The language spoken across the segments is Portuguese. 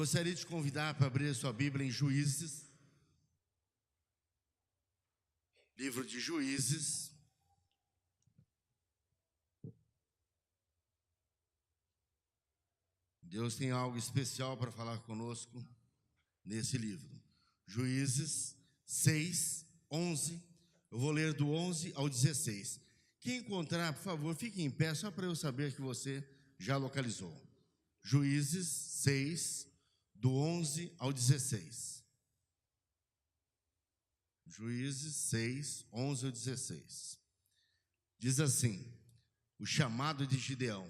Gostaria de te convidar para abrir a sua Bíblia em Juízes, livro de Juízes. Deus tem algo especial para falar conosco nesse livro. Juízes 6, 11, eu vou ler do 11 ao 16. Quem encontrar, por favor, fique em pé, só para eu saber que você já localizou. Juízes 6, do 11 ao 16. Juízes 6, 11 ao 16. Diz assim: o chamado de Gideão.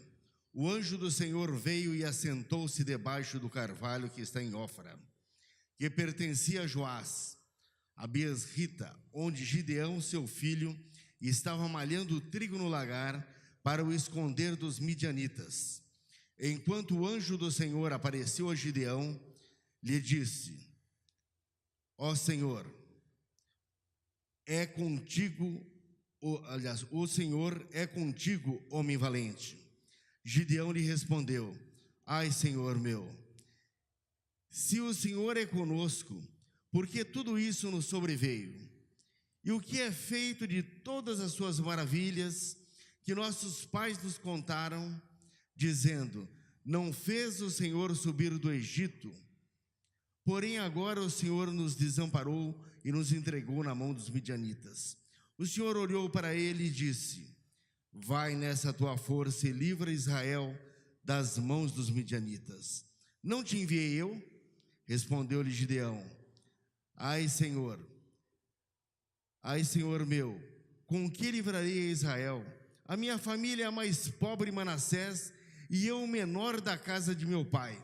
O anjo do Senhor veio e assentou-se debaixo do carvalho que está em Ofra, que pertencia a Joás, a Biesrita, onde Gideão, seu filho, estava malhando trigo no lagar para o esconder dos midianitas. Enquanto o anjo do Senhor apareceu a Gideão, lhe disse: ó Senhor, o Senhor é contigo, homem valente. Gideão lhe respondeu: ai, Senhor meu, se o Senhor é conosco, por que tudo isso nos sobreveio? E o que é feito de todas as suas maravilhas que nossos pais nos contaram, dizendo: não fez o Senhor subir do Egito? Porém agora o Senhor nos desamparou e nos entregou na mão dos midianitas. O Senhor olhou para ele e disse: vai nessa tua força e livra Israel das mãos dos midianitas. Não te enviei eu? Respondeu-lhe Gideão: ai, Senhor meu, com que livrarei a Israel? A minha família é a mais pobre em Manassés, e eu o menor da casa de meu pai.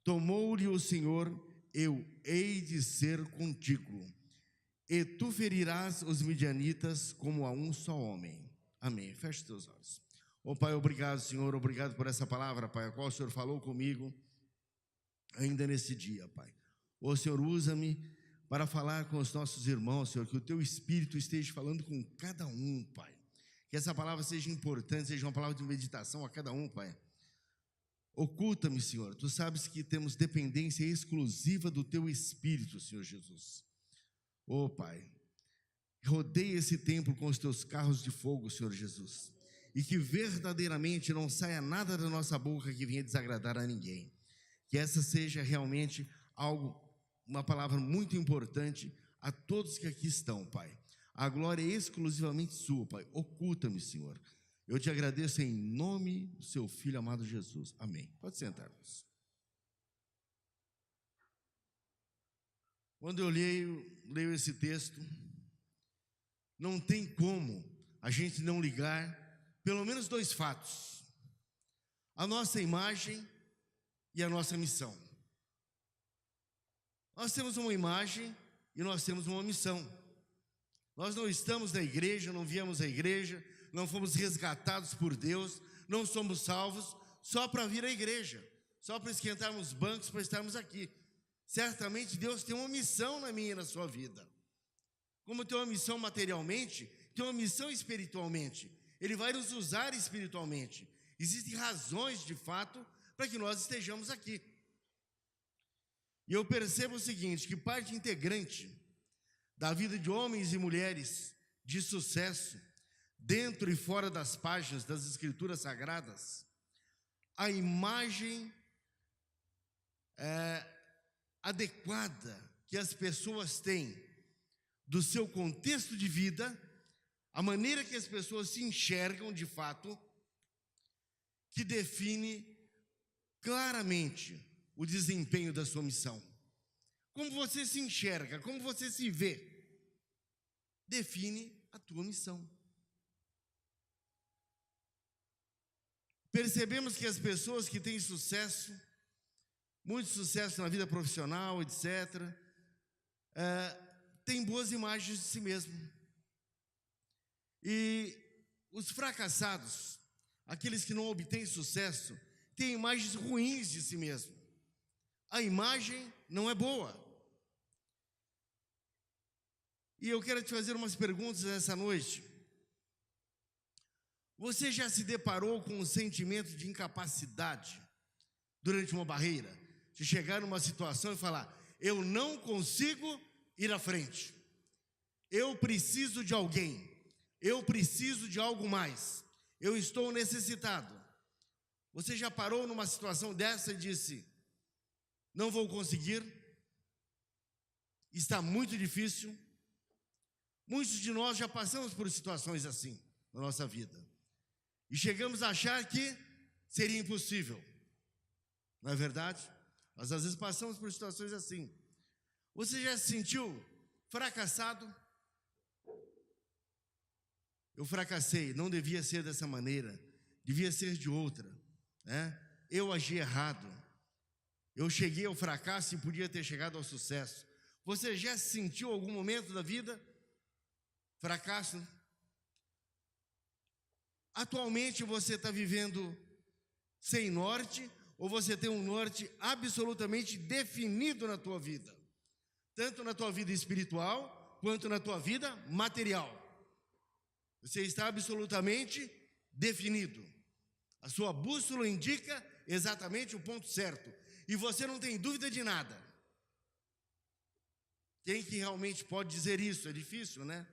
Tomou-lhe o Senhor: eu hei de ser contigo, e tu ferirás os midianitas como a um só homem. Amém. Feche teus olhos. Ô Pai, obrigado, Senhor, obrigado por essa palavra, Pai, a qual o Senhor falou comigo ainda nesse dia, Pai. Ô Senhor, usa-me para falar com os nossos irmãos, Senhor, que o Teu Espírito esteja falando com cada um, Pai. Que essa palavra seja importante, seja uma palavra de meditação a cada um, Pai. Oculta-me, Senhor, Tu sabes que temos dependência exclusiva do Teu Espírito, Senhor Jesus. Ô Pai, rodeia esse templo com os Teus carros de fogo, Senhor Jesus, e que verdadeiramente não saia nada da nossa boca que venha desagradar a ninguém. Que essa seja realmente uma palavra muito importante a todos que aqui estão, Pai. A glória é exclusivamente sua, Pai. Oculta-me, Senhor. Eu te agradeço em nome do seu Filho amado Jesus. Amém. Pode sentar-vos. Quando eu leio esse texto, não tem como a gente não ligar pelo menos dois fatos: a nossa imagem e a nossa missão. Nós temos uma imagem e nós temos uma missão. Nós não estamos na igreja, não viemos à igreja, não fomos resgatados por Deus, não somos salvos só para vir à igreja, só para esquentarmos bancos, para estarmos aqui. Certamente Deus tem uma missão na minha e na sua vida. Como tem uma missão materialmente, tem uma missão espiritualmente. Ele vai nos usar espiritualmente. Existem razões, de fato, para que nós estejamos aqui. E eu percebo o seguinte, que parte integrante da vida de homens e mulheres de sucesso, dentro e fora das páginas das Escrituras Sagradas, a imagem adequada que as pessoas têm do seu contexto de vida, a maneira que as pessoas se enxergam de fato, que define claramente o desempenho da sua missão. Como você se enxerga, como você se vê, define a tua missão. Percebemos que as pessoas que têm sucesso, muito sucesso na vida profissional, etc., têm boas imagens de si mesmo. E os fracassados, aqueles que não obtêm sucesso, têm imagens ruins de si mesmo. A imagem não é boa. E eu quero te fazer umas perguntas nessa noite. Você já se deparou com um sentimento de incapacidade durante uma barreira? de chegar numa situação e falar: eu não consigo ir à frente, eu preciso de alguém, eu preciso de algo mais, eu estou necessitado. Você já parou numa situação dessa e disse: não vou conseguir, está muito difícil? Muitos de nós já passamos por situações assim na nossa vida e chegamos a achar que seria impossível, não é verdade? Nós às vezes passamos por situações assim. Você já se sentiu fracassado? Eu fracassei, não devia ser dessa maneira, devia ser de outra, né? Eu agi errado, eu cheguei ao fracasso e podia ter chegado ao sucesso. Você já se sentiu em algum momento da vida fracasso? Atualmente você está vivendo sem norte, ou você tem um norte absolutamente definido na tua vida, tanto na tua vida espiritual quanto na tua vida material? Você está absolutamente definido, a sua bússola indica exatamente o ponto certo, e você não tem dúvida de nada. Quem que realmente pode dizer isso? É difícil, né?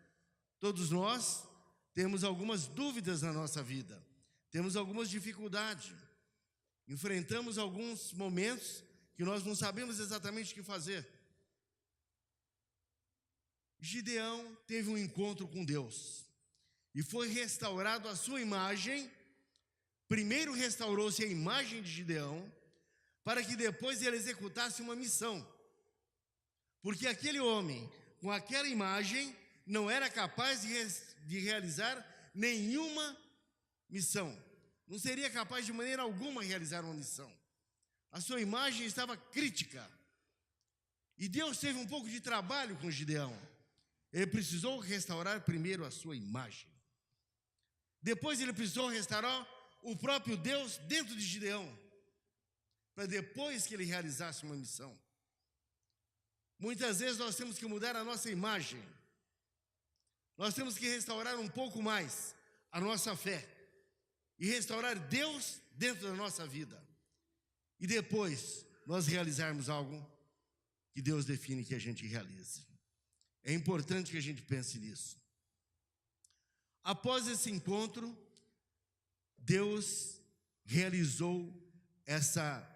Todos nós temos algumas dúvidas na nossa vida, temos algumas dificuldades, enfrentamos alguns momentos que nós não sabemos exatamente o que fazer. Gideão teve um encontro com Deus e foi restaurado a sua imagem. Primeiro restaurou-se a imagem de Gideão, para que depois ele executasse uma missão, porque aquele homem, com aquela imagem, não era capaz de realizar nenhuma missão, não seria capaz de maneira alguma realizar uma missão. A sua imagem estava crítica, e Deus teve um pouco de trabalho com Gideão. Ele precisou restaurar primeiro a sua imagem, depois ele precisou restaurar o próprio Deus dentro de Gideão, para depois que ele realizasse uma missão. Muitas vezes nós temos que mudar a nossa imagem, nós temos que restaurar um pouco mais a nossa fé e restaurar Deus dentro da nossa vida, e depois nós realizarmos algo que Deus define que a gente realize. É importante que a gente pense nisso. Após esse encontro, Deus realizou essa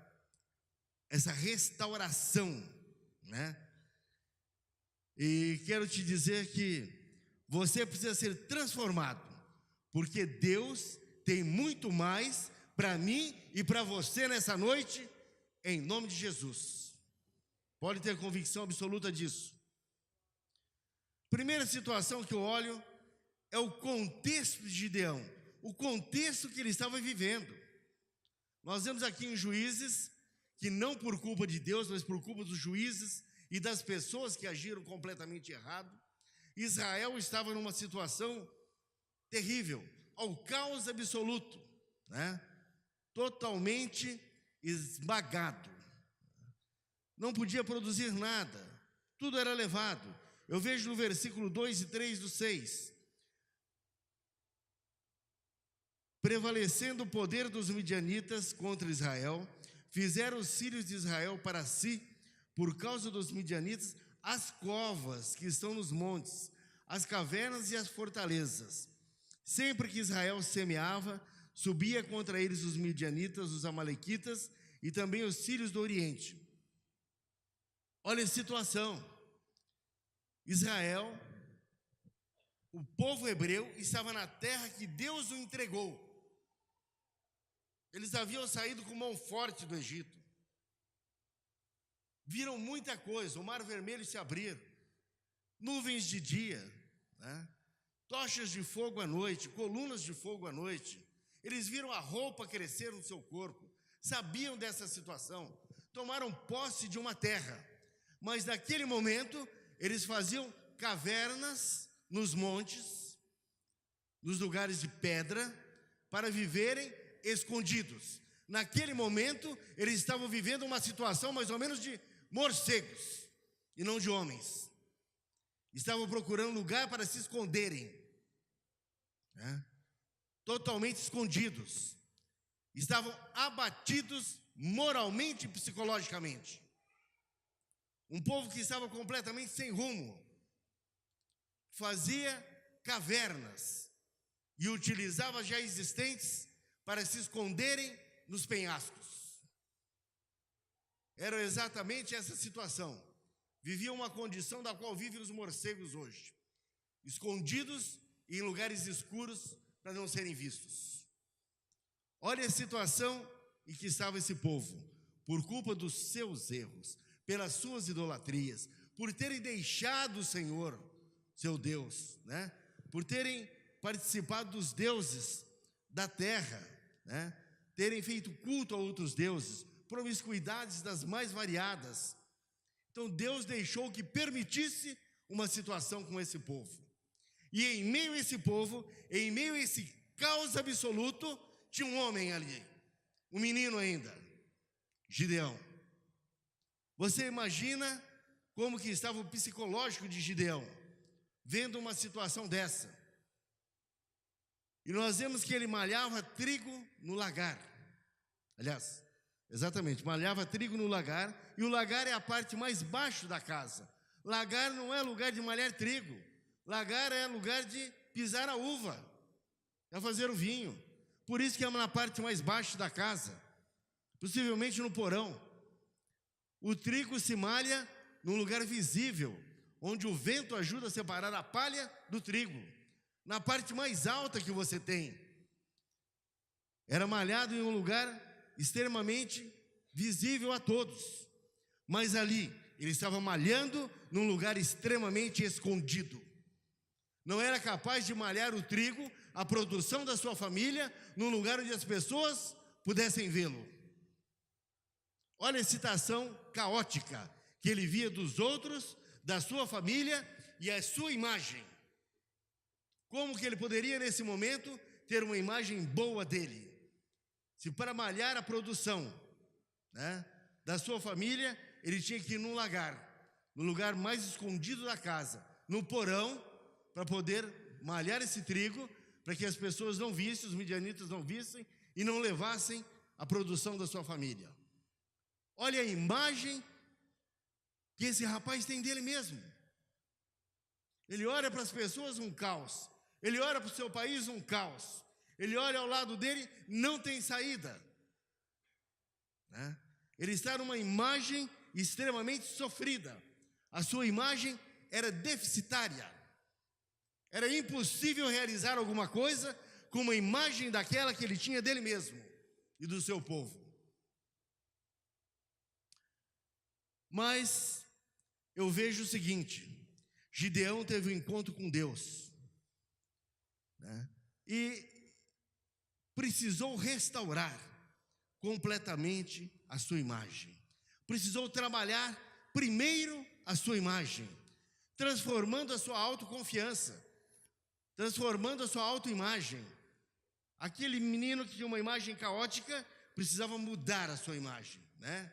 restauração, né? E quero te dizer que você precisa ser transformado, porque Deus tem muito mais para mim e para você nessa noite, em nome de Jesus. Pode ter convicção absoluta disso. Primeira situação que eu olho é o contexto de Gideão, o contexto que ele estava vivendo. Nós vemos aqui em Juízes que não por culpa de Deus, mas por culpa dos juízes e das pessoas que agiram completamente errado, Israel estava numa situação terrível, ao caos absoluto, né? Totalmente esmagado, não podia produzir nada, tudo era levado. Eu vejo no versículo 2 e 3 do 6, prevalecendo o poder dos midianitas contra Israel, fizeram os filhos de Israel para si, por causa dos midianitas, as covas que estão nos montes, as cavernas e as fortalezas. Sempre que Israel semeava, subia contra eles os midianitas, os amalequitas e também os filhos do Oriente. Olha a situação. Israel, o povo hebreu, estava na terra que Deus o entregou. Eles haviam saído com mão forte do Egito. Viram muita coisa, o Mar Vermelho se abrir, nuvens de dia, né? Tochas de fogo à noite, colunas de fogo à noite. Eles viram a roupa crescer no seu corpo, sabiam dessa situação, tomaram posse de uma terra, mas naquele momento eles faziam cavernas nos montes, nos lugares de pedra, para viverem escondidos. Naquele momento eles estavam vivendo uma situação mais ou menos de morcegos e não de homens. Estavam procurando lugar para se esconderem, né? Totalmente escondidos. Estavam abatidos moralmente e psicologicamente. Um povo que estava completamente sem rumo, fazia cavernas e utilizava já existentes para se esconderem nos penhascos. Era exatamente essa situação. Viviam uma condição da qual vivem os morcegos hoje, escondidos em lugares escuros para não serem vistos. Olha a situação em que estava esse povo, por culpa dos seus erros, pelas suas idolatrias, por terem deixado o Senhor, seu Deus, né? Por terem participado dos deuses da terra, né? Terem feito culto a outros deuses, promiscuidades das mais variadas. Então Deus deixou que permitisse uma situação com esse povo. E em meio a esse povo, em meio a esse caos absoluto, tinha um homem ali, um menino ainda, Gideão. Você imagina como que estava o psicológico de Gideão, vendo uma situação dessa. E nós vemos que ele malhava trigo no lagar. Aliás, exatamente, malhava trigo no lagar, e o lagar é a parte mais baixa da casa. Lagar não é lugar de malhar trigo, lagar é lugar de pisar a uva, é fazer o vinho. Por isso que é na parte mais baixa da casa, possivelmente no porão. O trigo se malha num lugar visível, onde o vento ajuda a separar a palha do trigo, na parte mais alta que você tem. Era malhado em um lugar extremamente visível a todos, mas ali ele estava malhando num lugar extremamente escondido. Não era capaz de malhar o trigo, a produção da sua família, num lugar onde as pessoas pudessem vê-lo. Olha a situação caótica que ele via dos outros, da sua família e a sua imagem. Como que ele poderia, nesse momento, ter uma imagem boa dele? Se para malhar a produção, né, da sua família, ele tinha que ir num lagar, no lugar mais escondido da casa, no porão, para poder malhar esse trigo, para que as pessoas não vissem, os midianitas não vissem e não levassem a produção da sua família. Olha a imagem que esse rapaz tem dele mesmo. Ele olha para as pessoas, um caos. Ele olha para o seu país, um caos. Ele olha ao lado dele, não tem saída, né? Ele está numa imagem extremamente sofrida. A sua imagem era deficitária. Era impossível realizar alguma coisa com uma imagem daquela que ele tinha dele mesmo e do seu povo. Mas eu vejo o seguinte: Gideão teve um encontro com Deus, né? E precisou restaurar completamente a sua imagem. Precisou trabalhar primeiro a sua imagem, transformando a sua autoconfiança, transformando a sua autoimagem. Aquele menino que tinha uma imagem caótica precisava mudar a sua imagem, né?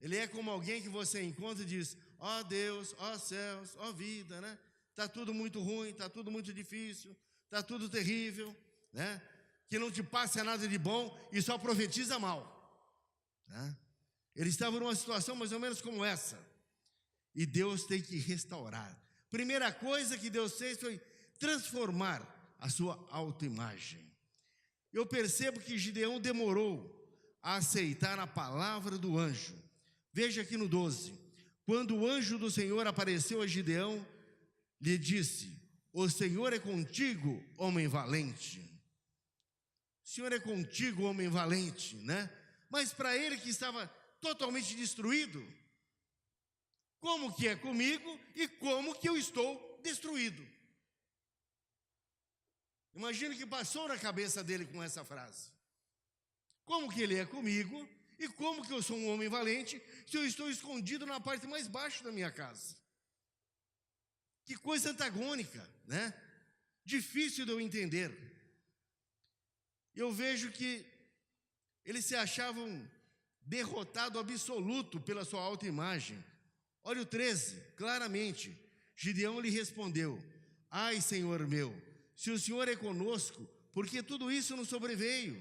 Ele é como alguém que você encontra e diz: ó Deus, ó céus, ó vida, né? Está tudo muito ruim, está tudo muito difícil, está tudo terrível, né? Que não te passa nada de bom e só profetiza mal, né? Ele estava numa situação mais ou menos como essa, e Deus tem que restaurar. Primeira coisa que Deus fez foi transformar a sua autoimagem. Eu percebo que Gideão demorou a aceitar a palavra do anjo. Veja aqui no 12, quando o anjo do Senhor apareceu a Gideão, lhe disse: o Senhor é contigo, homem valente. O Senhor é contigo, homem valente, né? Mas para ele que estava totalmente destruído, como que é comigo e como que eu estou destruído? Imagina o que passou na cabeça dele com essa frase. Como que ele é comigo e como que eu sou um homem valente se eu estou escondido na parte mais baixa da minha casa? Que coisa antagônica, né? Difícil de eu entender. Eu vejo que eles se achavam derrotado absoluto pela sua autoimagem. Olha o 13, claramente, Gideão lhe respondeu: ai, Senhor meu, se o Senhor é conosco, por que tudo isso nos sobreveio?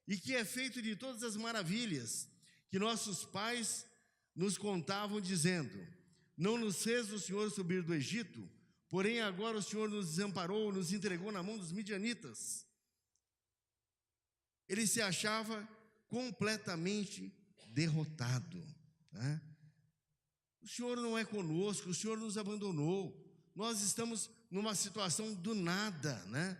e que é feito de todas as maravilhas que nossos pais nos contavam, dizendo: não nos fez o Senhor subir do Egito, porém agora o Senhor nos desamparou, nos entregou na mão dos midianitas. Ele se achava completamente derrotado, né? O Senhor não é conosco, o Senhor nos abandonou, nós estamos numa situação do nada, né?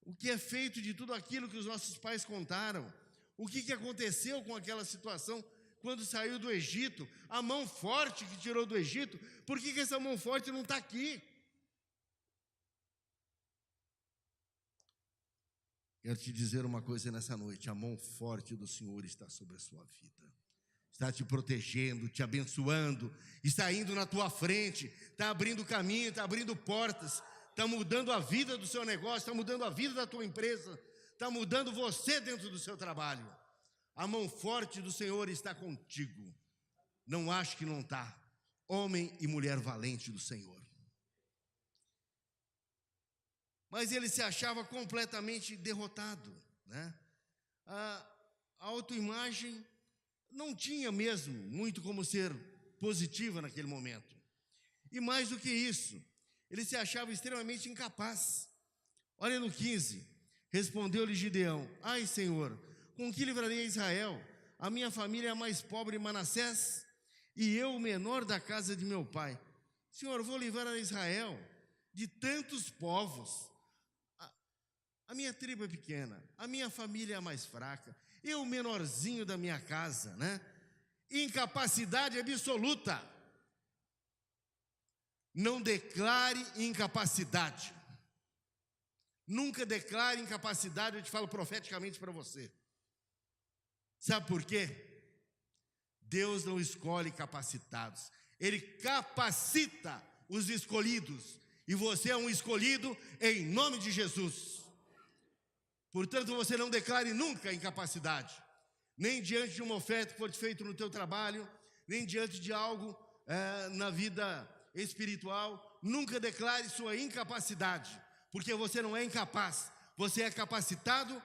O que é feito de tudo aquilo que os nossos pais contaram? O que aconteceu com aquela situação quando saiu do Egito? A mão forte que tirou do Egito, por que essa mão forte não está aqui? Quero te dizer uma coisa nessa noite: a mão forte do Senhor está sobre a sua vida, está te protegendo, te abençoando, está indo na tua frente, está abrindo caminho, está abrindo portas, está mudando a vida do seu negócio, está mudando a vida da tua empresa, está mudando você dentro do seu trabalho. A mão forte do Senhor está contigo. Não acho que não está. Homem e mulher valente do Senhor. Mas ele se achava completamente derrotado, né? A autoimagem não tinha mesmo muito como ser positiva naquele momento. E mais do que isso, ele se achava extremamente incapaz. Olha no 15, respondeu-lhe Gideão: ai, Senhor, com que livrarei a Israel? A minha família é a mais pobre, Manassés, e eu o menor da casa de meu pai. Senhor, vou livrar a Israel de tantos povos. A minha tribo é pequena, a minha família é a mais fraca, eu o menorzinho da minha casa, né? Incapacidade absoluta. Não declare incapacidade. Nunca declare incapacidade, eu te falo profeticamente para você. Sabe por quê? Deus não escolhe capacitados, Ele capacita os escolhidos, e você é um escolhido em nome de Jesus. Portanto, você não declare nunca incapacidade, nem diante de uma oferta que for feita no teu trabalho, nem diante de algo na vida espiritual. Nunca declare sua incapacidade, porque você não é incapaz, você é capacitado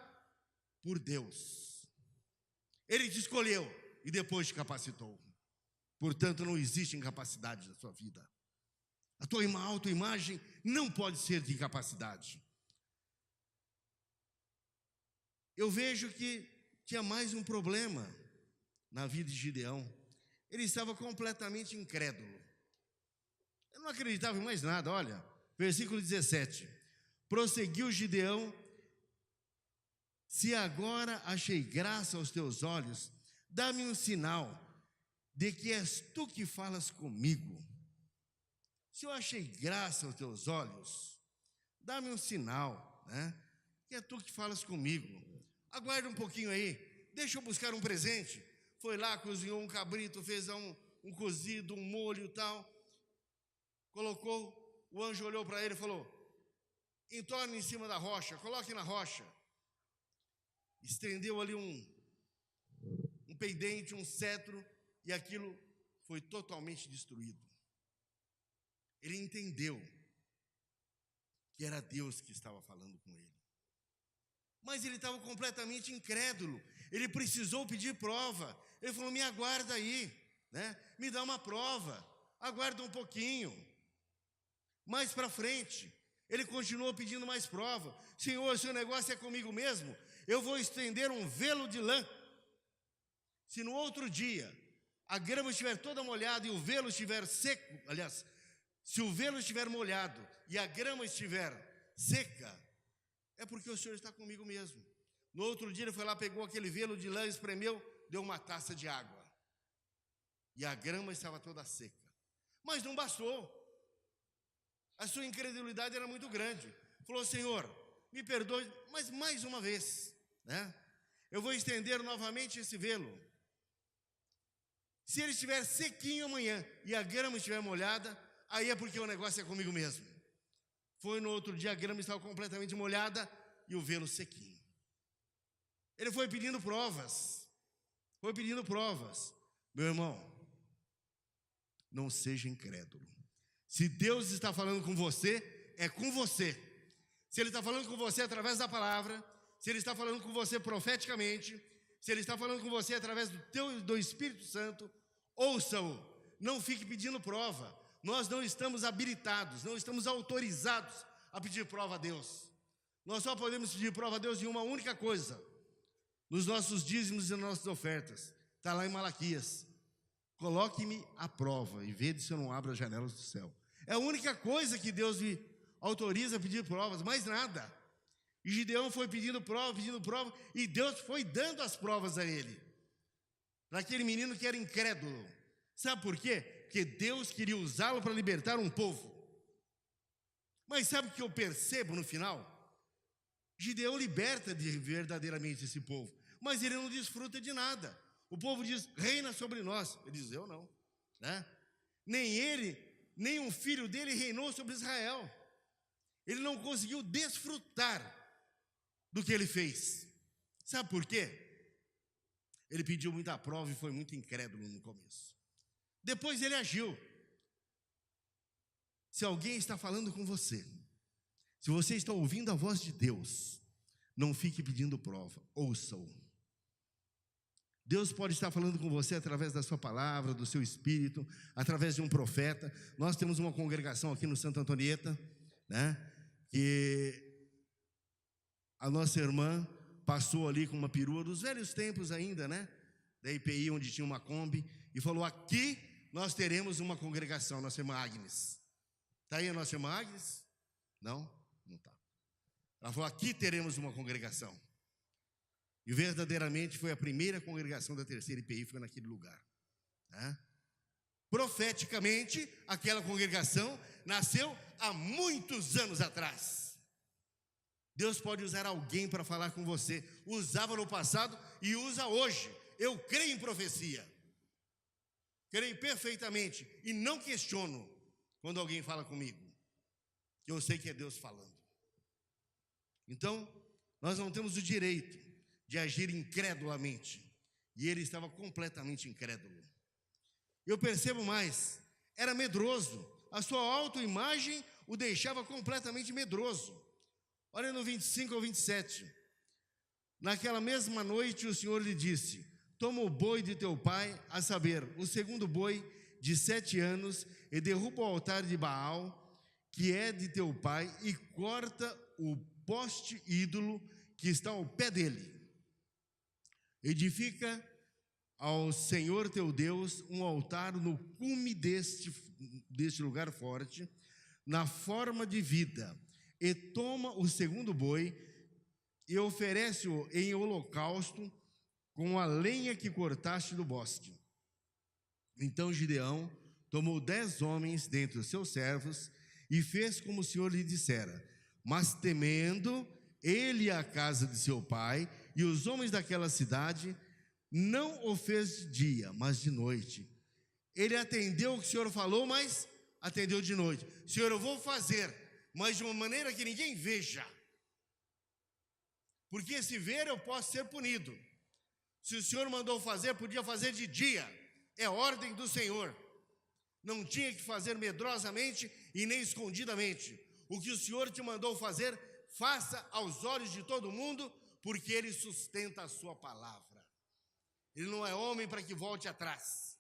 por Deus. Ele te escolheu e depois te capacitou. Portanto, não existe incapacidade na sua vida. A tua autoimagem não pode ser de incapacidade. Eu vejo que tinha mais um problema na vida de Gideão. Ele estava completamente incrédulo. Eu não acreditava em mais nada. Olha, versículo 17. Prosseguiu Gideão: se agora achei graça aos teus olhos, dá-me um sinal de que és tu que falas comigo. Se eu achei graça aos teus olhos, dá-me um sinal, né? Que é tu que falas comigo. Aguarda um pouquinho aí, deixa eu buscar um presente. Foi lá, cozinhou um cabrito, fez um cozido, um molho e tal. Colocou, o anjo olhou para ele e falou: entorne em cima da rocha, coloque na rocha. Estendeu ali um pendente, um cetro, e aquilo foi totalmente destruído. Ele entendeu que era Deus que estava falando com ele. Mas ele estava completamente incrédulo. Ele precisou pedir prova. Ele falou: me aguarda aí, né? Me dá uma prova, aguarda um pouquinho. Mais para frente, ele continuou pedindo mais prova. Senhor, se o negócio é comigo mesmo, eu vou estender um velo de lã. Se no outro dia a grama estiver toda molhada e o velo estiver seco, aliás, se o velo estiver molhado e a grama estiver seca, é porque o Senhor está comigo mesmo. No outro dia ele foi lá, pegou aquele velo de lã, espremeu, deu uma taça de água. E a grama estava toda seca. Mas não bastou. A sua incredulidade era muito grande. Falou: Senhor, me perdoe, mas mais uma vez, né? Eu vou estender novamente esse velo. Se ele estiver sequinho amanhã e a grama estiver molhada, aí é porque o negócio é comigo mesmo. Foi no outro dia, a grama estava completamente molhada e o velo sequinho. Ele foi pedindo provas. Foi pedindo provas. Meu irmão, não seja incrédulo. Se Deus está falando com você, é com você. Se Ele está falando com você através da palavra, se Ele está falando com você profeticamente, se Ele está falando com você através do Espírito Santo, ouça-o. Não fique pedindo prova. Nós não estamos habilitados, não estamos autorizados a pedir prova a Deus. Nós só podemos pedir prova a Deus de uma única coisa: nos nossos dízimos e nas nossas ofertas. Está lá em Malaquias. Coloque-me à prova e vede se eu não abro as janelas do céu. É a única coisa que Deus me autoriza a pedir provas, mais nada. E Gideão foi pedindo prova, e Deus foi dando as provas a ele. Para aquele menino que era incrédulo. Sabe por quê? Porque Deus queria usá-lo para libertar um povo. Mas sabe o que eu percebo no final? Gideão liberta verdadeiramente esse povo, mas ele não desfruta de nada. O povo diz: reina sobre nós. Ele diz: eu não, né? Nem ele, nem um filho dele reinou sobre Israel. Ele não conseguiu desfrutar do que ele fez. Sabe por quê? Ele pediu muita prova e foi muito incrédulo no começo. Depois ele agiu. Se alguém está falando com você, se você está ouvindo a voz de Deus, não fique pedindo prova, ouça-o. Deus pode estar falando com você através da sua palavra, do seu espírito, através de um profeta. Nós temos uma congregação aqui no Santa Antonieta, né? Que a nossa irmã passou ali com uma perua dos velhos tempos ainda, né? Da IPI, onde tinha uma Kombi, e falou: aqui nós teremos uma congregação, nossa irmã Agnes. Está aí a nossa irmã Agnes? Não? Não está. Ela falou: aqui teremos uma congregação. E verdadeiramente foi a primeira congregação da terceira IPI, foi naquele lugar, né? Profeticamente, aquela congregação nasceu há muitos anos atrás. Deus pode usar alguém para falar com você. Usava no passado e usa hoje. Eu creio em profecia. Creio perfeitamente e não questiono quando alguém fala comigo, que eu sei que é Deus falando. Então, nós não temos o direito de agir incredulamente. E ele estava completamente incrédulo. Eu percebo mais, era medroso. A sua autoimagem o deixava completamente medroso. Olha no 25 ao 27. Naquela mesma noite o Senhor lhe disse: toma o boi de teu pai, a saber, o segundo boi de 7 anos, e derruba o altar de Baal, que é de teu pai, e corta o poste ídolo que está ao pé dele. Edifica ao Senhor teu Deus um altar no cume deste lugar forte, na forma de vida, e toma o segundo boi e oferece-o em holocausto com a lenha que cortaste do bosque. Então Gideão tomou 10 homens dentre os seus servos e fez como o Senhor lhe dissera. Mas temendo ele e a casa de seu pai e os homens daquela cidade, não o fez de dia, mas de noite. Ele atendeu o que o Senhor falou, mas atendeu de noite. Senhor, eu vou fazer, mas de uma maneira que ninguém veja. Porque se ver, eu posso ser punido. Se o Senhor mandou fazer, podia fazer de dia. É ordem do Senhor. Não tinha que fazer medrosamente e nem escondidamente. O que o Senhor te mandou fazer, faça aos olhos de todo mundo, porque Ele sustenta a sua palavra. Ele não é homem para que volte atrás.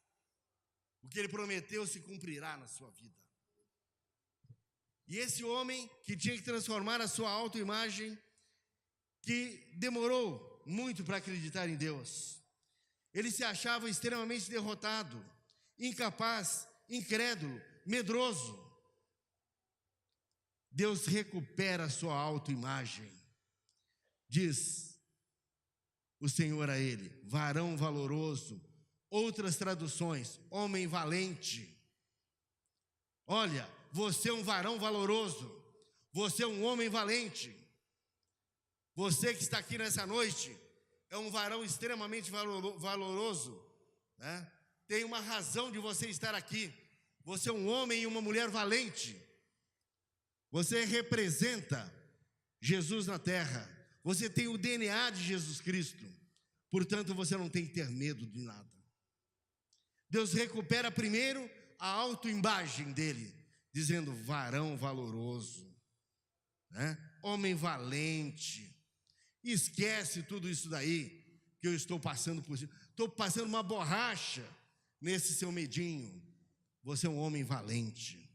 O que Ele prometeu se cumprirá na sua vida. E esse homem que tinha que transformar a sua autoimagem, que demorou muito para acreditar em Deus. Ele se achava extremamente derrotado, incapaz, incrédulo, medroso. Deus recupera a sua autoimagem. Diz o Senhor a ele: varão valoroso. Outras traduções: homem valente. Olha, você é um varão valoroso. Você é um homem valente. Você que está aqui nessa noite é um varão extremamente valoroso, né? Tem uma razão de você estar aqui. Você é um homem e uma mulher valente. Você representa Jesus na terra. Você tem o DNA de Jesus Cristo. Portanto, você não tem que ter medo de nada. Deus recupera primeiro a autoimagem dele, dizendo: varão valoroso, né? Homem valente. Esquece tudo isso daí que eu estou passando por cima. Estou passando uma borracha nesse seu medinho. Você é um homem valente.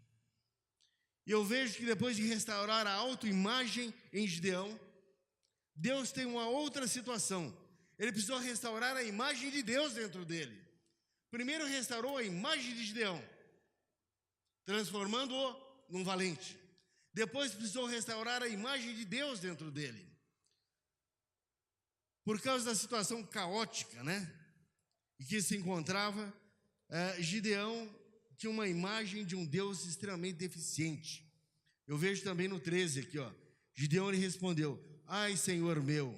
E eu vejo que depois de restaurar a autoimagem em Gideão, Deus tem uma outra situação. Ele precisou restaurar a imagem de Deus dentro dele. Primeiro restaurou a imagem de Gideão, transformando-o num valente. Depois precisou restaurar a imagem de Deus dentro dele. Por causa da situação caótica, em que se encontrava, Gideão tinha uma imagem de um Deus extremamente deficiente. Eu vejo também no 13 aqui, Gideão lhe respondeu: ai, Senhor meu,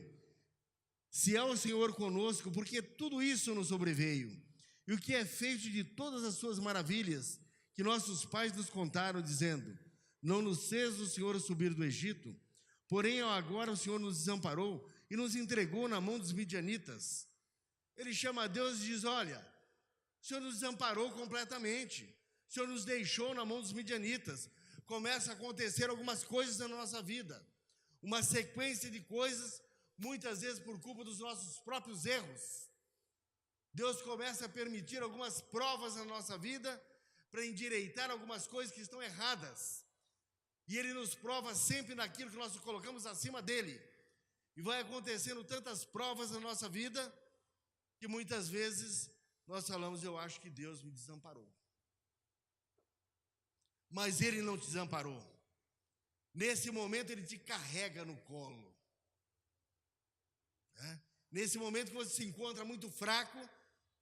se é o Senhor conosco, porque tudo isso nos sobreveio? E o que é feito de todas as suas maravilhas que nossos pais nos contaram, dizendo: não nos fez o Senhor subir do Egito, porém agora o Senhor nos desamparou e nos entregou na mão dos midianitas. Ele chama a Deus e diz: olha, o Senhor nos desamparou completamente, o Senhor nos deixou na mão dos midianitas. Começa a acontecer algumas coisas na nossa vida, uma sequência de coisas, muitas vezes por culpa dos nossos próprios erros. Deus começa a permitir algumas provas na nossa vida para endireitar algumas coisas que estão erradas. E Ele nos prova sempre naquilo que nós colocamos acima dEle. E vai acontecendo tantas provas na nossa vida que muitas vezes nós falamos: eu acho que Deus me desamparou. Mas Ele não te desamparou. Nesse momento Ele te carrega no colo. Nesse momento que você se encontra muito fraco,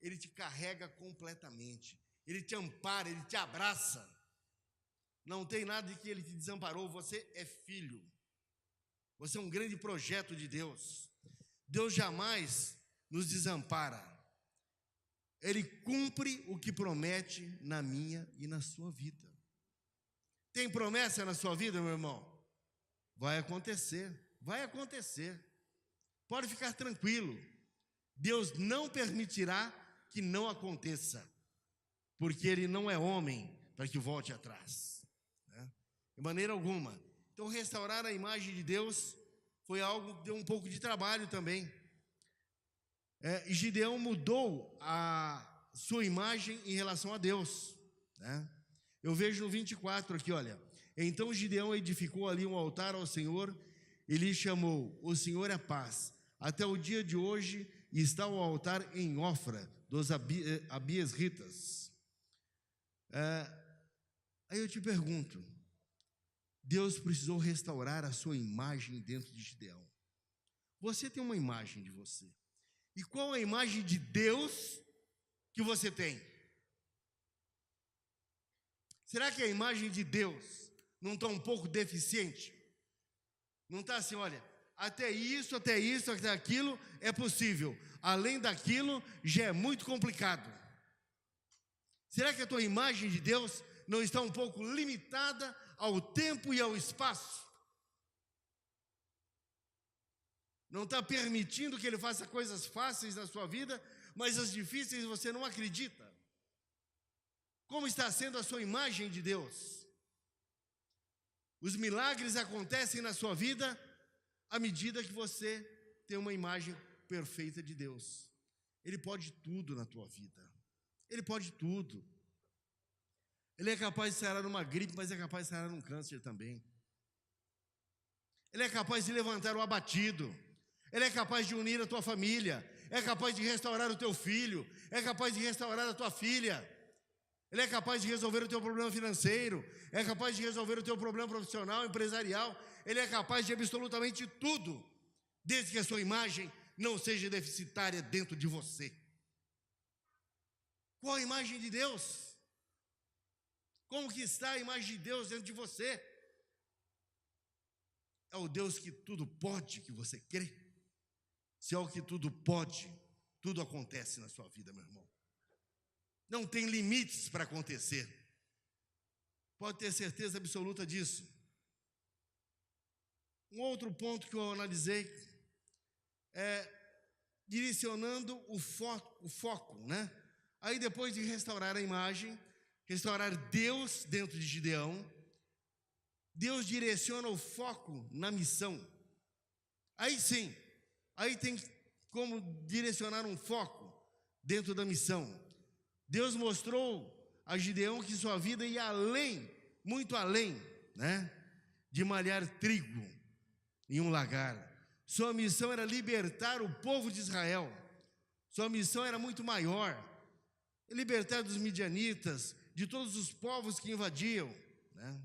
Ele te carrega completamente. Ele te ampara, Ele te abraça. Não tem nada de que Ele te desamparou. Você é filho. Você é um grande projeto de Deus. Deus jamais nos desampara. Ele cumpre o que promete na minha e na sua vida. Tem promessa na sua vida, meu irmão? Vai acontecer, vai acontecer. Pode ficar tranquilo. Deus não permitirá que não aconteça, porque Ele não é homem para que volte atrás, de maneira alguma. Então, restaurar a imagem de Deus foi algo que deu um pouco de trabalho também. E Gideão mudou a sua imagem em relação a Deus, Eu vejo no 24 aqui, olha: então Gideão edificou ali um altar ao Senhor e lhe chamou: o Senhor é paz. Até o dia de hoje está o altar em Ofra dos Abiesritas. Aí eu te pergunto, Deus precisou restaurar a sua imagem dentro de Gideão. Você tem uma imagem de você. E qual a imagem de Deus que você tem? Será que a imagem de Deus não está um pouco deficiente? Não está assim: olha, até isso, até aquilo é possível. Além daquilo, já é muito complicado. Será que a tua imagem de Deus não está um pouco limitada ao tempo e ao espaço? Não está permitindo que Ele faça coisas fáceis na sua vida, mas as difíceis você não acredita. Como está sendo a sua imagem de Deus? Os milagres acontecem na sua vida à medida que você tem uma imagem perfeita de Deus. Ele pode tudo na tua vida. Ele pode tudo. Ele é capaz de sarar numa gripe, mas é capaz de sarar num câncer também. Ele é capaz de levantar o abatido. Ele é capaz de unir a tua família. É capaz de restaurar o teu filho. É capaz de restaurar a tua filha. Ele é capaz de resolver o teu problema financeiro. É capaz de resolver o teu problema profissional, empresarial. Ele é capaz de absolutamente tudo, desde que a sua imagem não seja deficitária dentro de você. Qual a imagem de Deus? Como que está a imagem de Deus dentro de você? É o Deus que tudo pode, que você crê? Se é o que tudo pode, tudo acontece na sua vida, meu irmão. Não tem limites para acontecer. Pode ter certeza absoluta disso. Um outro ponto que eu analisei é direcionando o foco, Aí depois de restaurar a imagem, restaurar Deus dentro de Gideão, Deus direciona o foco na missão. Aí sim, Aí tem como direcionar um foco dentro da missão. Deus mostrou a Gideão que sua vida ia além, muito além, né, de malhar trigo em um lagar. Sua missão era libertar o povo de Israel. Sua missão era muito maior, libertar dos midianitas, de todos os povos que invadiam, né?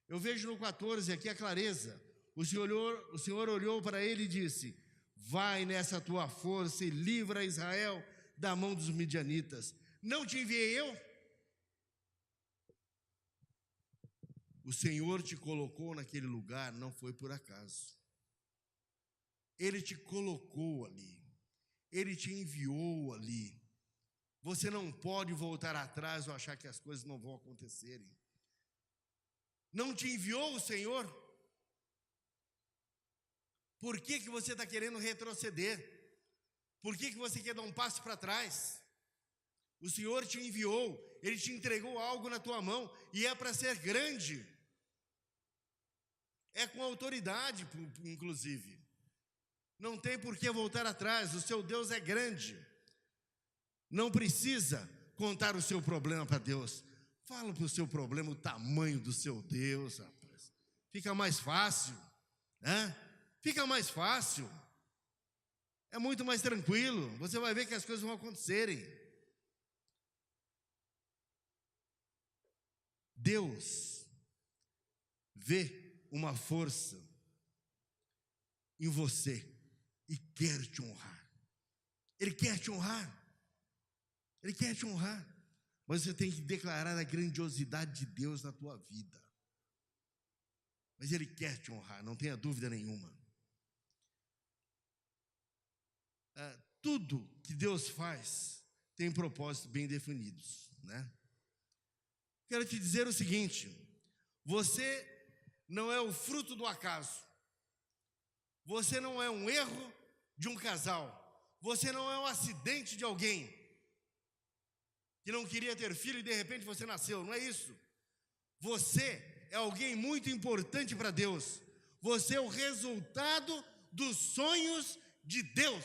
Eu vejo no 14 aqui a clareza. O Senhor olhou para ele e disse: vai nessa tua força e livra Israel da mão dos midianitas. Não te enviei eu? O Senhor te colocou naquele lugar, não foi por acaso. Ele te colocou ali. Ele te enviou ali. Você não pode voltar atrás ou achar que as coisas não vão acontecerem. Não te enviou o Senhor? Por que você está querendo retroceder? Por que você quer dar um passo para trás? O Senhor te enviou, Ele te entregou algo na tua mão, e é para ser grande. É com autoridade, inclusive. Não tem por que voltar atrás, o seu Deus é grande. Não precisa contar o seu problema para Deus. Fala para o seu problema o tamanho do seu Deus, rapaz. Fica mais fácil, né? Fica mais fácil. É muito mais tranquilo. Você vai ver que as coisas vão acontecerem. Deus vê uma força em você e quer te honrar. Ele quer te honrar. Ele quer te honrar. Mas você tem que declarar a grandiosidade de Deus na tua vida. Mas Ele quer te honrar, não tenha dúvida nenhuma. Tudo que Deus faz tem propósitos bem definidos, né? Quero te dizer o seguinte: você não é o fruto do acaso. Você não é um erro de um casal. Você não é um acidente de alguém que não queria ter filho e de repente você nasceu. Não é isso. Você é alguém muito importante para Deus. Você é o resultado dos sonhos de Deus.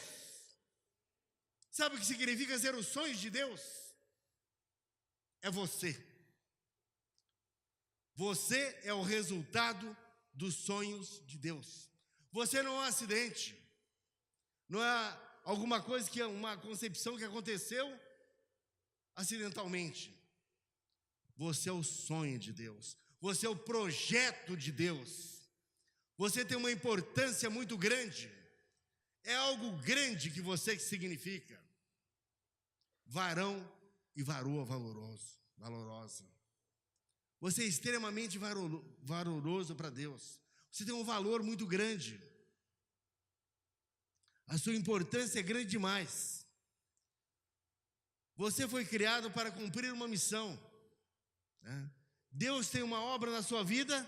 Sabe o que significa ser os sonhos de Deus? É você. Você é o resultado dos sonhos de Deus. Você não é um acidente. Não é alguma coisa que é uma concepção que aconteceu acidentalmente. Você é o sonho de Deus. Você é o projeto de Deus. Você tem uma importância muito grande. É algo grande que você significa. Varão e varoa valorosa. Você é extremamente valoroso para Deus. Você tem um valor muito grande. A sua importância é grande demais. Você foi criado para cumprir uma missão, né? Deus tem uma obra na sua vida,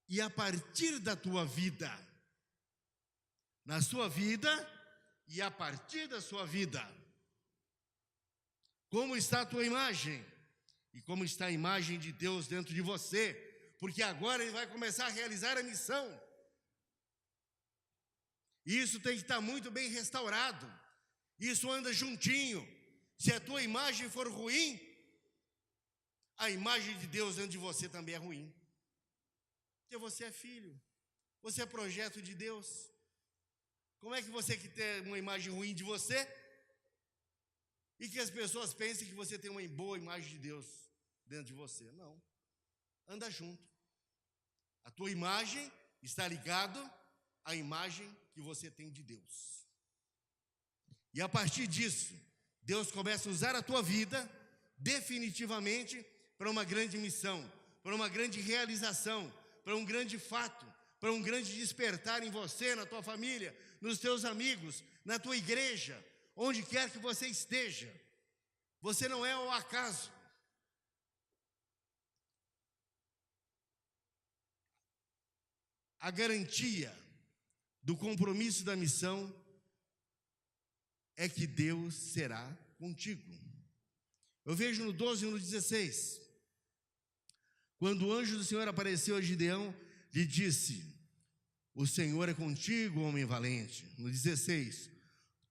e a partir da tua vida, na sua vida e a partir da sua vida, como está a tua imagem e como está a imagem de Deus dentro de você, porque agora Ele vai começar a realizar a missão. Isso tem que estar muito bem restaurado. Isso anda juntinho. Se a tua imagem for ruim, a imagem de Deus dentro de você também é ruim. Porque você é filho, você é projeto de Deus. Como é que você que tem uma imagem ruim de você e que as pessoas pensem que você tem uma boa imagem de Deus dentro de você? Não. Anda junto. A tua imagem está ligada à imagem que você tem de Deus. E a partir disso, Deus começa a usar a tua vida definitivamente para uma grande missão, para uma grande realização, para um grande fato, para um grande despertar em você, na tua família, nos teus amigos, na tua igreja, onde quer que você esteja. Você não é ao acaso. A garantia do compromisso da missão é que Deus será contigo. Eu vejo no 12 e no 16. Quando o anjo do Senhor apareceu a Gideão, lhe disse: o Senhor é contigo, homem valente. No 16,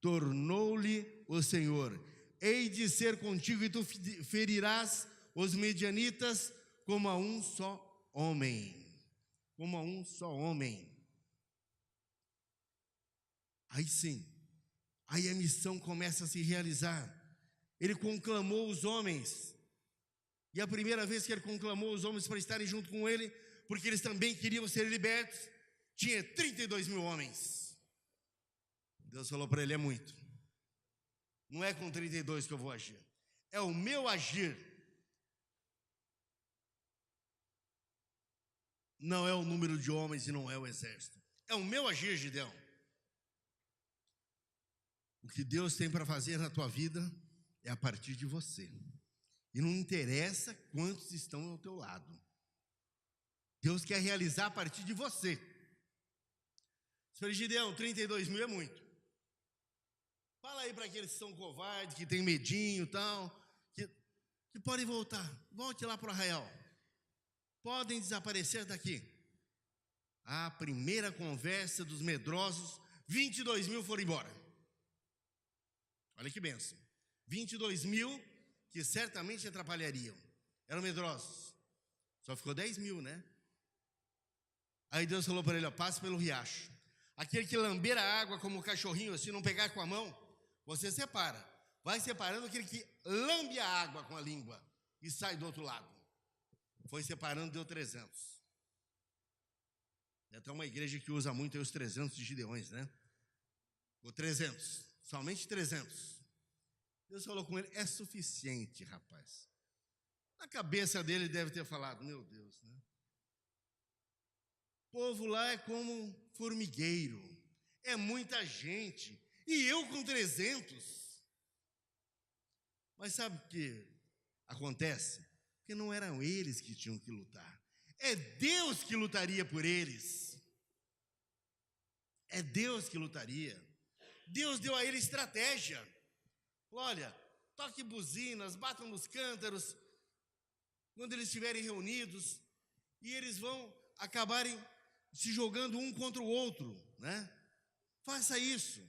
tornou-lhe o Senhor: hei de ser contigo, e tu ferirás os medianitas como a um só homem. Como a um só homem. Aí sim, aí a missão começa a se realizar. Ele conclamou os homens. E a primeira vez que ele conclamou os homens para estarem junto com ele, porque eles também queriam ser libertos, tinha 32 mil homens. Deus falou para ele: é muito. Não é com 32 que eu vou agir. É o meu agir. Não é o número de homens e não é o exército. É o meu agir, Gideão. O que Deus tem para fazer na tua vida é a partir de você. E não interessa quantos estão ao teu lado. Deus quer realizar a partir de você. Senhor Gideão, 32 mil é muito. Fala aí para aqueles que são covardes, que têm medinho e tal, que podem voltar. Volte lá para o arraial. Podem desaparecer daqui. A primeira conversa dos medrosos, 22 mil foram embora. Olha que bênção. 22 mil que certamente atrapalhariam. Eram medrosos. Só ficou 10 mil, né? Aí Deus falou para ele: ó, passe pelo riacho. Aquele que lamber a água como um cachorrinho, assim, não pegar com a mão, você separa. Vai separando aquele que lambe a água com a língua e sai do outro lado. Foi separando, deu 300. Tem até uma igreja que usa muito aí os 300 de Gideões, né? O 300, somente 300. Deus falou com ele: é suficiente, rapaz. Na cabeça dele deve ter falado: meu Deus, né? O povo lá é como formigueiro, é muita gente, e eu com 300. Mas sabe o que acontece? Porque não eram eles que tinham que lutar, é Deus que lutaria por eles. É Deus que lutaria. Deus deu a ele estratégia. Olha, toque buzinas, batam nos cântaros, quando eles estiverem reunidos, e eles vão acabarem se jogando um contra o outro, né? Faça isso.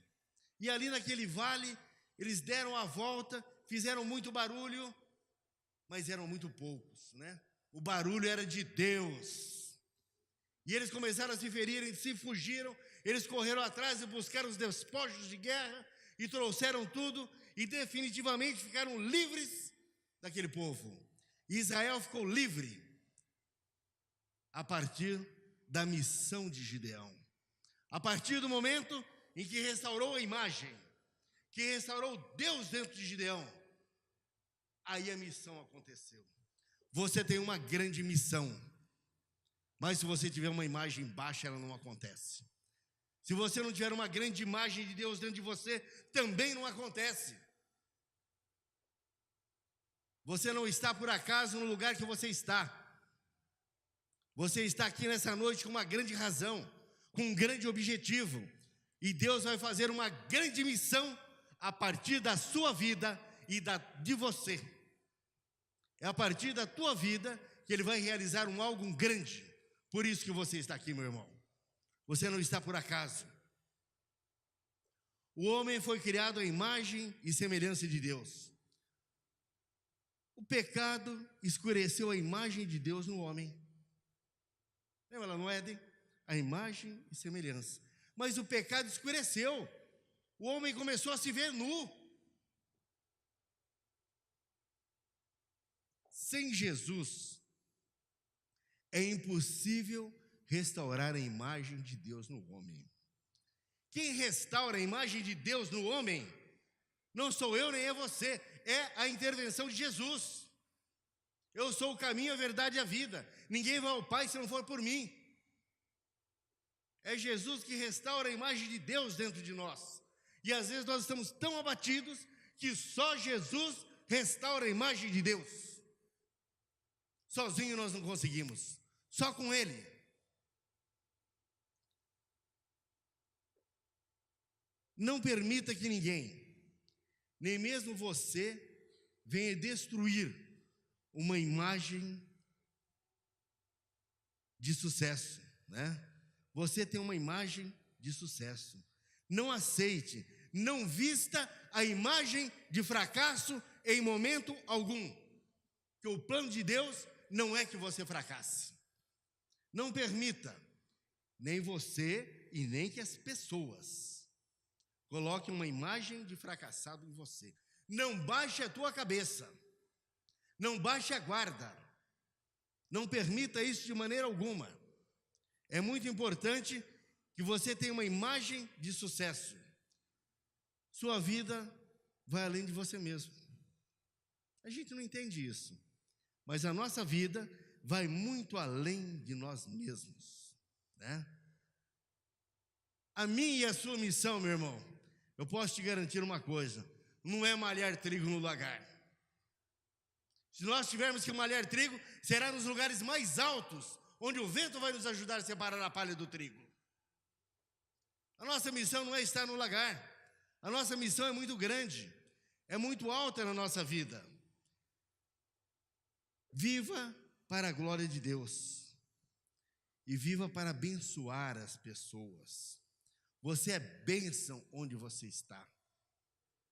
E ali naquele vale, eles deram a volta, fizeram muito barulho, mas eram muito poucos, né? O barulho era de Deus. E eles começaram a se ferirem, se fugiram, eles correram atrás e buscaram os despojos de guerra e trouxeram tudo e definitivamente ficaram livres daquele povo. E Israel ficou livre a partir da missão de Gideão. A partir do momento em que restaurou a imagem, que restaurou Deus dentro de Gideão, aí a missão aconteceu. Você tem uma grande missão, mas se você tiver uma imagem baixa, ela não acontece. Se você não tiver uma grande imagem de Deus dentro de você, também não acontece. Você não está por acaso no lugar que você está. Você está aqui nessa noite com uma grande razão, com um grande objetivo. E Deus vai fazer uma grande missão a partir da sua vida e de você. É a partir da tua vida que Ele vai realizar algo grande. Por isso que você está aqui, meu irmão. Você não está por acaso. O homem foi criado à imagem e semelhança de Deus. O pecado escureceu a imagem de Deus no homem. Lembra lá no Éden? A imagem e semelhança. Mas o pecado escureceu. O homem começou a se ver nu. Sem Jesus, é impossível restaurar a imagem de Deus no homem. Quem restaura a imagem de Deus no homem, não sou eu nem é você, é a intervenção de Jesus. Eu sou o caminho, a verdade e a vida. Ninguém vai ao Pai se não for por mim. É Jesus que restaura a imagem de Deus dentro de nós. E às vezes nós estamos tão abatidos que só Jesus restaura a imagem de Deus. Sozinho nós não conseguimos, só com Ele. Não permita que ninguém, nem mesmo você, venha destruir uma imagem de sucesso, né? você tem uma imagem de sucesso. Não aceite, não vista a imagem de fracasso em momento algum. Que o plano de Deus não é que você fracasse. Não permita, nem você e nem que as pessoas coloquem uma imagem de fracassado em você. Não baixe a tua cabeça, não baixe a guarda, não permita isso de maneira alguma. É muito importante que você tenha uma imagem de sucesso. Sua vida vai além de você mesmo. A gente não entende isso, mas a nossa vida vai muito além de nós mesmos, né? A minha e a sua missão, meu irmão, eu posso te garantir uma coisa: não é malhar trigo no lagar. Se nós tivermos que malhar trigo, será nos lugares mais altos, onde o vento vai nos ajudar a separar a palha do trigo. A nossa missão não é estar no lagar. A nossa missão é muito grande, é muito alta na nossa vida. Viva para a glória de Deus e viva para abençoar as pessoas. Você é bênção onde você está.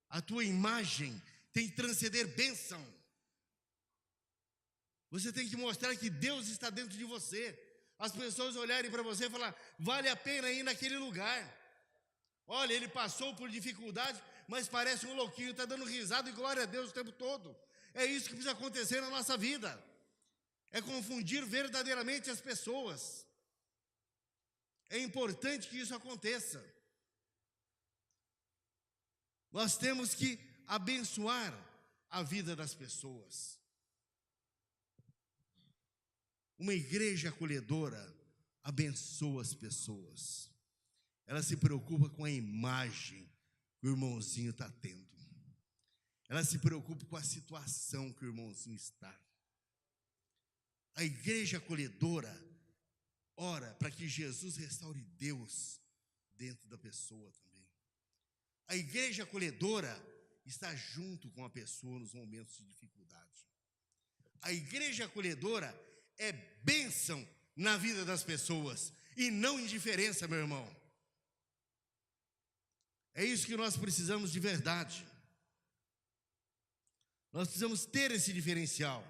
A tua imagem tem que transcender bênção. Você tem que mostrar que Deus está dentro de você. As pessoas olharem para você e falar: vale a pena ir naquele lugar. Olha, ele passou por dificuldade, mas parece um louquinho, está dando risada e glória a Deus o tempo todo. É isso que precisa acontecer na nossa vida. É confundir verdadeiramente as pessoas. É importante que isso aconteça. Nós temos que abençoar a vida das pessoas. Uma igreja acolhedora abençoa as pessoas. Ela se preocupa com a imagem que o irmãozinho está tendo. Ela se preocupa com a situação que o irmãozinho está. A igreja acolhedora ora para que Jesus restaure Deus dentro da pessoa também. A igreja acolhedora está junto com a pessoa nos momentos de dificuldade. A igreja acolhedora é bênção na vida das pessoas e não indiferença, meu irmão. É isso que nós precisamos de verdade. Nós precisamos ter esse diferencial.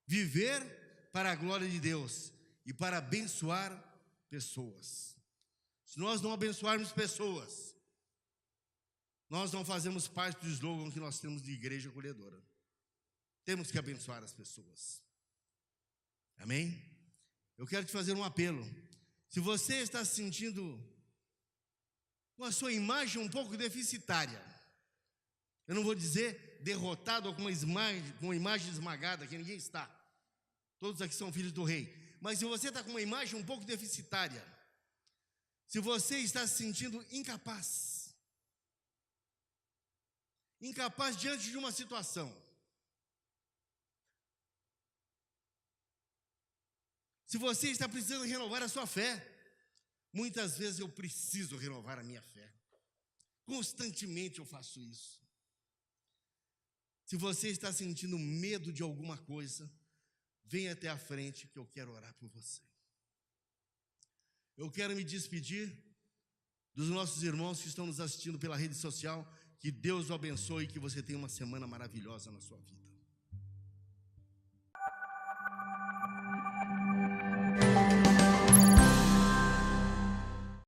Viver para a glória de Deus e para abençoar pessoas. Se nós não abençoarmos pessoas, nós não fazemos parte do slogan que nós temos de igreja acolhedora. Temos que abençoar as pessoas. Amém? Eu quero te fazer um apelo. Se você está se sentindo com a sua imagem um pouco deficitária, eu não vou dizer derrotado ou com uma imagem esmagada, que ninguém está. Todos aqui são filhos do rei. Mas se você está com uma imagem um pouco deficitária, se você está se sentindo incapaz diante de uma situação, se você está precisando renovar a sua fé, muitas vezes eu preciso renovar a minha fé. Constantemente eu faço isso. Se você está sentindo medo de alguma coisa, venha até a frente que eu quero orar por você. Eu quero me despedir dos nossos irmãos que estão nos assistindo pela rede social. Que Deus o abençoe e que você tenha uma semana maravilhosa na sua vida.